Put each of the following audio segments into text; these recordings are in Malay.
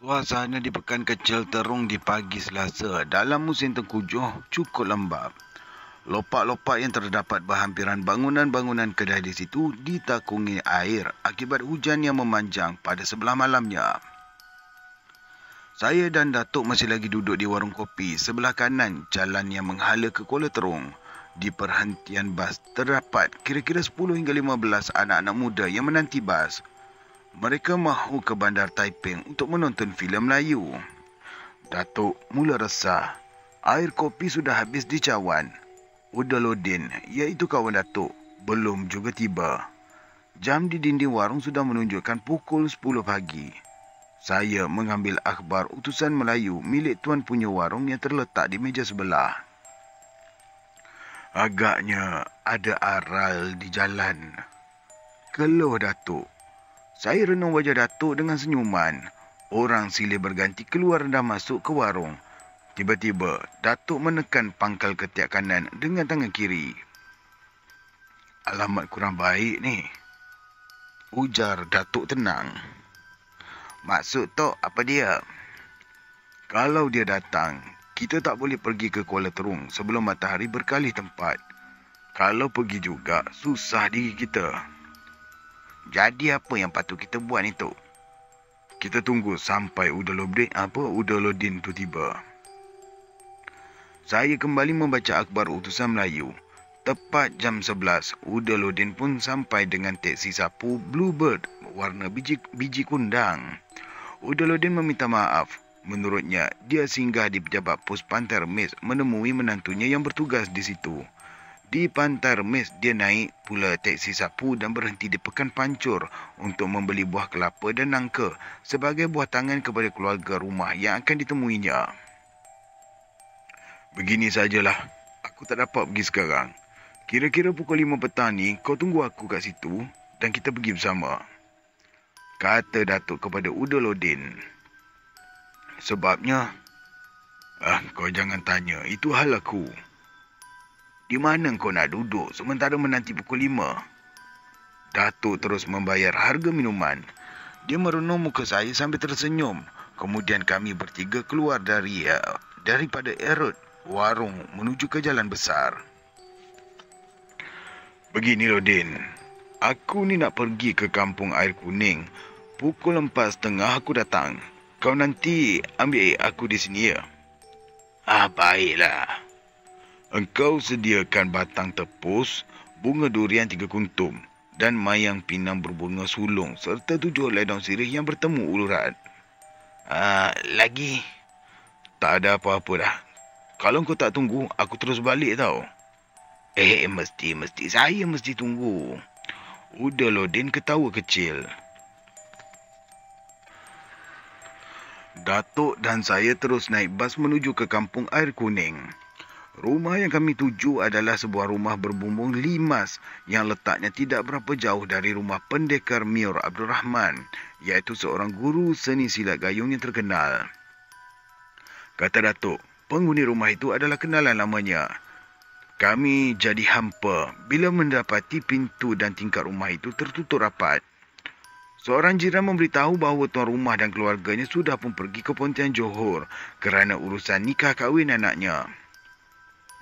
Suasana di Pekan Kecil Terung di pagi Selasa dalam musim tengkujuh cukup lembap. Lopak-lopak yang terdapat berhampiran bangunan-bangunan kedai di situ ditakungi air akibat hujan yang memanjang pada sebelah malamnya. Saya dan Datuk masih lagi duduk di warung kopi sebelah kanan jalan yang menghala ke Kuala Terung. Di perhentian bas terdapat kira-kira 10 hingga 15 anak-anak muda yang menanti bas. Mereka mahu ke Bandar Taiping untuk menonton filem Melayu. Datuk mula resah. Air kopi sudah habis di cawan. Udaludin, iaitu kawan Datuk, belum juga tiba. Jam di dinding warung sudah menunjukkan pukul 10 pagi. Saya mengambil akhbar utusan Melayu milik tuan punya warung yang terletak di meja sebelah. Agaknya ada aral di jalan. Keluh Datuk. Saya renung wajah Datuk dengan senyuman. Orang silih berganti keluar dan masuk ke warung. Tiba-tiba, Datuk menekan pangkal ketiak kanan dengan tangan kiri. Alamat kurang baik ni, ujar Datuk tenang. Maksud Tok apa dia? Kalau dia datang, kita tak boleh pergi ke Kuala Terung sebelum matahari berkalih tempat. Kalau pergi juga, susah diri kita. Jadi apa yang patut kita buat ni, Tok? Kita tunggu sampai Udaludin tu tiba. Saya kembali membaca akhbar utusan Melayu. Tepat jam 11, Udaludin pun sampai dengan teksi sapu Bluebird warna biji kundang. Udaludin meminta maaf. Menurutnya, dia singgah di pejabat pos Pantai Remis menemui menantunya yang bertugas di situ. Di Pantai Remis, dia naik pula teksi sapu dan berhenti di Pekan Pancur untuk membeli buah kelapa dan nangka sebagai buah tangan kepada keluarga rumah yang akan ditemuinya. Begini sajalah, aku tak dapat pergi sekarang. Kira-kira pukul 5 petang ni, kau tunggu aku kat situ dan kita pergi bersama, kata Datuk kepada Udaludin. Sebabnya, kau jangan tanya, itu hal aku. Di mana kau nak duduk sementara menanti pukul 5? Datuk terus membayar harga minuman. Dia merenung muka saya sambil tersenyum. Kemudian kami bertiga keluar daripada erut warung menuju ke jalan besar. Begini Lodin, aku ni nak pergi ke kampung air kuning. Pukul 4.30 aku datang. Kau nanti ambil aku di sini ya? Baiklah. Engkau sediakan batang tepus, bunga durian 3 kuntum dan mayang pinang berbunga sulung serta 7 helai daun sirih yang bertemu uluran. Lagi? Tak ada apa-apa dah. Kalau kau tak tunggu, aku terus balik tau. Mesti. Saya mesti tunggu. Udaludin ketawa kecil. Datuk dan saya terus naik bas menuju ke kampung air kuning. Rumah yang kami tuju adalah sebuah rumah berbumbung limas yang letaknya tidak berapa jauh dari rumah pendekar Mior Abdul Rahman, iaitu seorang guru seni silat gayung yang terkenal. Kata Datuk, penghuni rumah itu adalah kenalan lamanya. Kami jadi hampa bila mendapati pintu dan tingkap rumah itu tertutup rapat. Seorang jiran memberitahu bahawa tuan rumah dan keluarganya sudah pun pergi ke Pontian Johor kerana urusan nikah kahwin anaknya.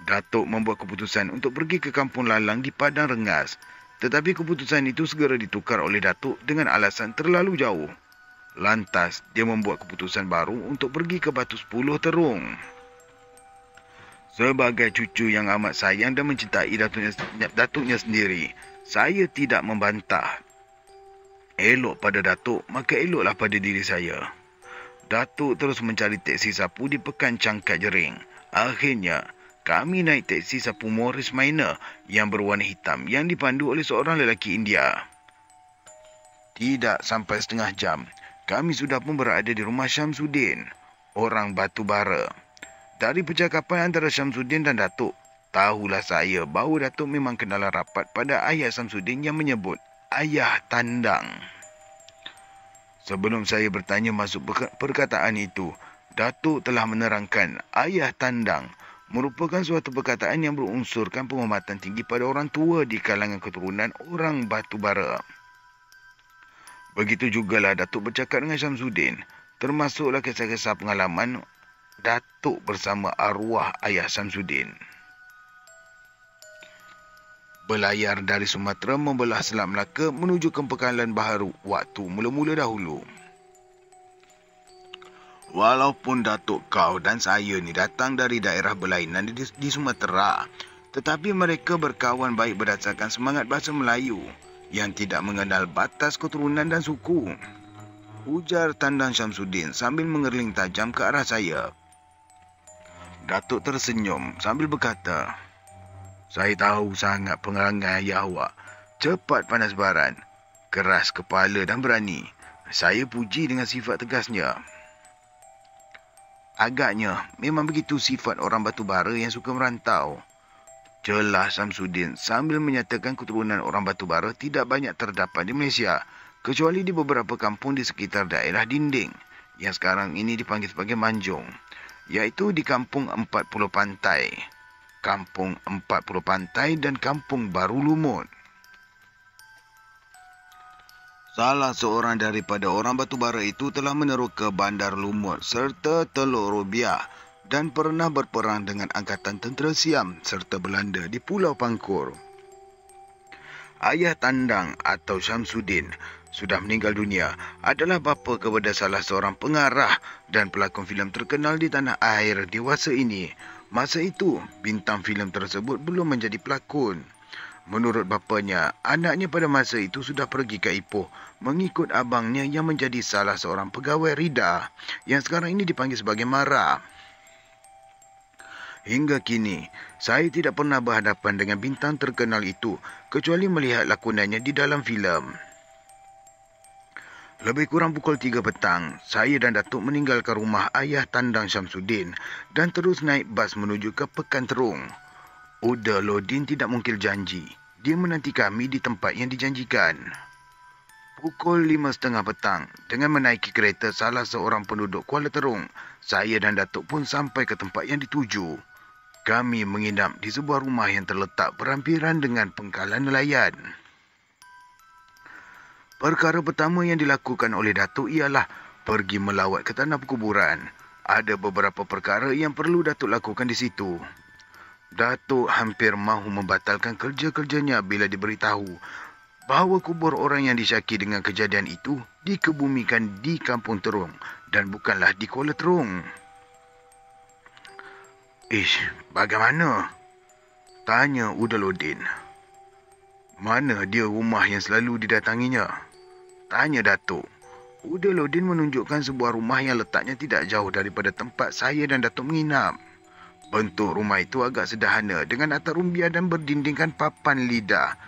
Datuk membuat keputusan untuk pergi ke Kampung Lalang di Padang Rengas. Tetapi keputusan itu segera ditukar oleh Datuk dengan alasan terlalu jauh. Lantas, dia membuat keputusan baru untuk pergi ke Batu 10 Terung. Sebagai cucu yang amat sayang dan mencintai datuknya sendiri, saya tidak membantah. Elok pada Datuk, maka eloklah pada diri saya. Datuk terus mencari teksi sapu di Pekan Cangkat Jering. Akhirnya, kami naik teksi sapu Morris Minor yang berwarna hitam yang dipandu oleh seorang lelaki India. Tidak sampai setengah jam, kami sudah pun berada di rumah Syamsuddin, orang Batu Bara. Dari percakapan antara Syamsuddin dan Datuk, tahulah saya bahawa Datuk memang kenalan rapat pada ayah Syamsuddin yang menyebut Ayah Tandang. Sebelum saya bertanya masuk perkataan itu, Datuk telah menerangkan Ayah Tandang merupakan suatu perkataan yang berunsurkan penghormatan tinggi pada orang tua di kalangan keturunan orang Batu Bara. Begitu jugalah Datuk bercakap dengan Syamsuddin. termasuklah kisah-kisah pengalaman Datuk bersama arwah ayah Samsudin. Berlayar dari Sumatera membelah Selat Melaka menuju ke Pangkalan Baharu waktu mula-mula dahulu. Walaupun Datuk kau dan saya ni datang dari daerah berlainan di Sumatera, tetapi mereka berkawan baik berdasarkan semangat bahasa Melayu yang tidak mengenal batas keturunan dan suku. Ujar Tandang Syamsuddin sambil mengerling tajam ke arah saya. Datuk tersenyum sambil berkata, "Saya tahu sangat perangai ayah awak. Cepat panas baran, keras kepala dan berani. Saya puji dengan sifat tegasnya." Agaknya memang begitu sifat orang batu bara yang suka merantau. Jelas Samsudin sambil menyatakan keturunan orang batu bara tidak banyak terdapat di Malaysia, kecuali di beberapa kampung di sekitar daerah Dinding, yang sekarang ini dipanggil sebagai Manjung, iaitu di Kampung 40 Pantai, Kampung 40 Pantai dan Kampung Baru Lumut. Salah seorang daripada orang batubara itu telah meneru ke Bandar Lumut serta Teluk Robiah dan pernah berperang dengan Angkatan Tentera Siam serta Belanda di Pulau Pangkur. Ayah Tandang atau Syamsuddin sudah meninggal dunia, adalah bapa kepada salah seorang pengarah dan pelakon filem terkenal di tanah air dewasa ini. Masa itu, bintang filem tersebut belum menjadi pelakon. Menurut bapanya, anaknya pada masa itu sudah pergi ke Ipoh mengikut abangnya yang menjadi salah seorang pegawai Rida yang sekarang ini dipanggil sebagai Mara. Hingga kini, saya tidak pernah berhadapan dengan bintang terkenal itu kecuali melihat lakonannya di dalam filem. Lebih kurang pukul 3 petang, saya dan Datuk meninggalkan rumah ayah Tandang Syamsuddin dan terus naik bas menuju ke Pekan Terung. Uda Lodin tidak mungkir janji. Dia menanti kami di tempat yang dijanjikan. Pukul 5.30 petang, dengan menaiki kereta salah seorang penduduk Kuala Terung, saya dan Datuk pun sampai ke tempat yang dituju. Kami menginap di sebuah rumah yang terletak berhampiran dengan pengkalan nelayan. Perkara pertama yang dilakukan oleh Datuk ialah pergi melawat ke tanah perkuburan. Ada beberapa perkara yang perlu Datuk lakukan di situ. Datuk hampir mahu membatalkan kerja-kerjanya bila diberitahu bahawa kubur orang yang disyaki dengan kejadian itu dikebumikan di Kampung Terung dan bukanlah di Kuala Terung. Bagaimana? Tanya Udaludin. Mana dia rumah yang selalu didatanginya? Tanya Datuk. Udaludin menunjukkan sebuah rumah yang letaknya tidak jauh daripada tempat saya dan Datuk menginap. Bentuk rumah itu agak sederhana dengan atap rumbia dan berdindingkan papan lidah.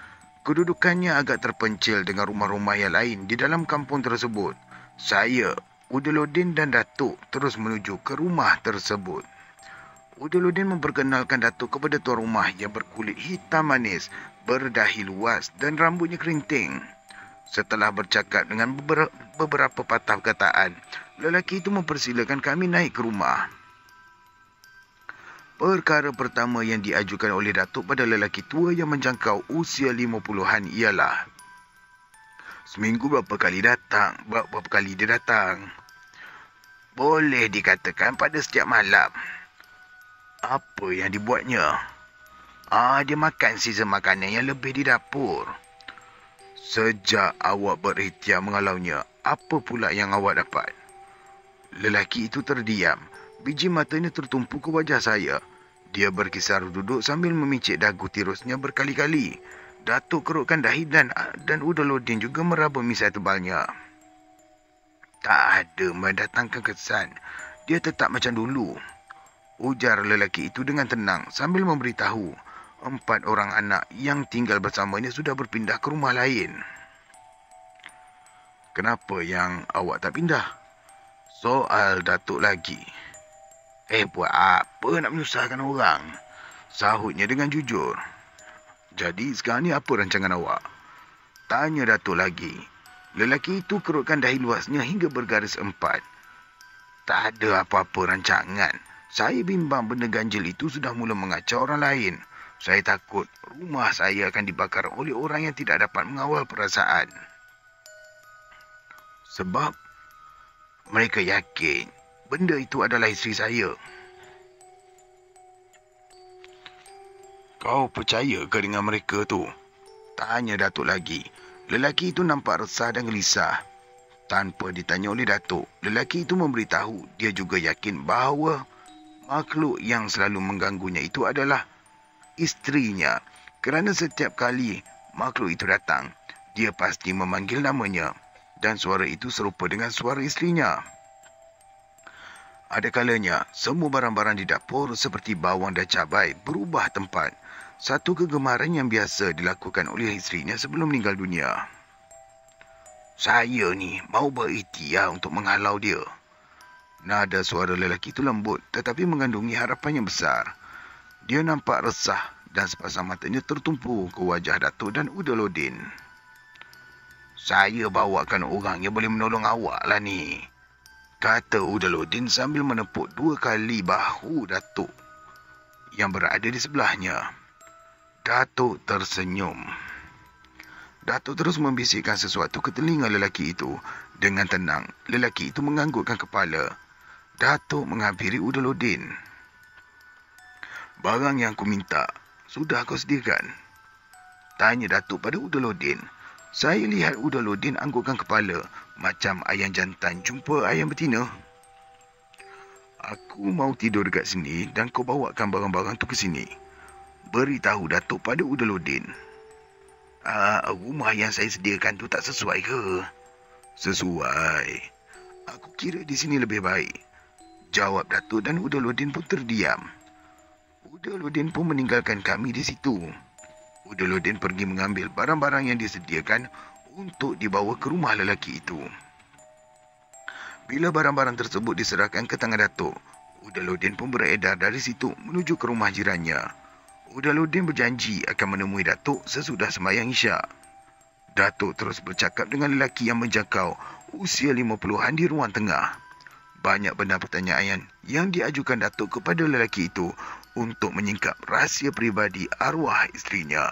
Kedudukannya agak terpencil dengan rumah-rumah yang lain di dalam kampung tersebut. Saya, Udaludin dan Datuk terus menuju ke rumah tersebut. Udaludin memperkenalkan Datuk kepada tuan rumah yang berkulit hitam manis, berdahi luas dan rambutnya kerinting. Setelah bercakap dengan beberapa patah perkataan, lelaki itu mempersilakan kami naik ke rumah. Perkara pertama yang diajukan oleh Datuk pada lelaki tua yang menjangkau usia 50-an ialah, seminggu berapa kali dia datang? Boleh dikatakan pada setiap malam. Apa yang dibuatnya? Dia makan sisa makanan yang lebih di dapur. Sejak awak berikhtiar mengalaunya, apa pula yang awak dapat? Lelaki itu terdiam. Biji matanya tertumpu ke wajah saya. Dia berkisar duduk sambil memicit dagu tirusnya berkali-kali. Datuk kerutkan dahi dan Udaludin juga meraba misai tebalnya. Tak ada mendatangkan kesan. Dia tetap macam dulu. Ujar lelaki itu dengan tenang sambil memberitahu 4 orang anak yang tinggal bersamanya sudah berpindah ke rumah lain. Kenapa yang awak tak pindah? Soal Datuk lagi. Buat apa nak menyusahkan orang? Sahutnya dengan jujur. Jadi sekarang ni apa rancangan awak? Tanya Datuk lagi. Lelaki itu kerutkan dahi luasnya hingga bergaris 4. Tak ada apa-apa rancangan. Saya bimbang benda ganjil itu sudah mula mengacau orang lain. Saya takut rumah saya akan dibakar oleh orang yang tidak dapat mengawal perasaan. Sebab Mereka yakin benda itu adalah isteri saya. Kau percaya ke dengan mereka tu? Tanya Datuk lagi. Lelaki itu nampak resah dan gelisah. Tanpa ditanya oleh Datuk, lelaki itu memberitahu dia juga yakin bahawa makhluk yang selalu mengganggunya itu adalah isterinya. Kerana setiap kali makhluk itu datang, dia pasti memanggil namanya dan suara itu serupa dengan suara isterinya. Ada kalanya, semua barang-barang di dapur seperti bawang dan cabai berubah tempat. Satu kegemaran yang biasa dilakukan oleh isterinya sebelum meninggal dunia. Saya ni mau berikhtiar untuk menghalau dia. Nada suara lelaki itu lembut tetapi mengandungi harapan yang besar. Dia nampak resah dan sepasang matanya tertumpu ke wajah Datuk dan Udaludin. Saya bawakan orang yang boleh menolong awak lah ni, kata Udaludin sambil menepuk 2 kali bahu Datuk yang berada di sebelahnya. Datuk tersenyum. Datuk terus membisikkan sesuatu ke telinga lelaki itu. Dengan tenang, lelaki itu menganggukkan kepala. Datuk menghampiri Udaludin. Barang yang ku minta, sudah kau sediakan? Tanya Datuk pada Udaludin. Saya lihat Udaludin anggukkan kepala, macam ayam jantan jumpa ayam betina. Aku mau tidur dekat sini dan kau bawakan barang-barang tu ke sini. Beritahu Datuk pada Udaludin. Rumah yang saya sediakan tu tak sesuai ke? Sesuai. Aku kira di sini lebih baik, jawab Datuk dan Udaludin pun terdiam. Udaludin pun meninggalkan kami di situ. Udaludin pergi mengambil barang-barang yang disediakan untuk dibawa ke rumah lelaki itu. Bila barang-barang tersebut diserahkan ke tangan Datuk, Udaludin pun beredar dari situ menuju ke rumah jirannya. Udaludin berjanji akan menemui Datuk sesudah sembahyang Isyak. Datuk terus bercakap dengan lelaki yang menjangkau usia 50-an di ruang tengah. Banyak benar pertanyaan yang diajukan Datuk kepada lelaki itu untuk menyingkap rahsia peribadi arwah isterinya.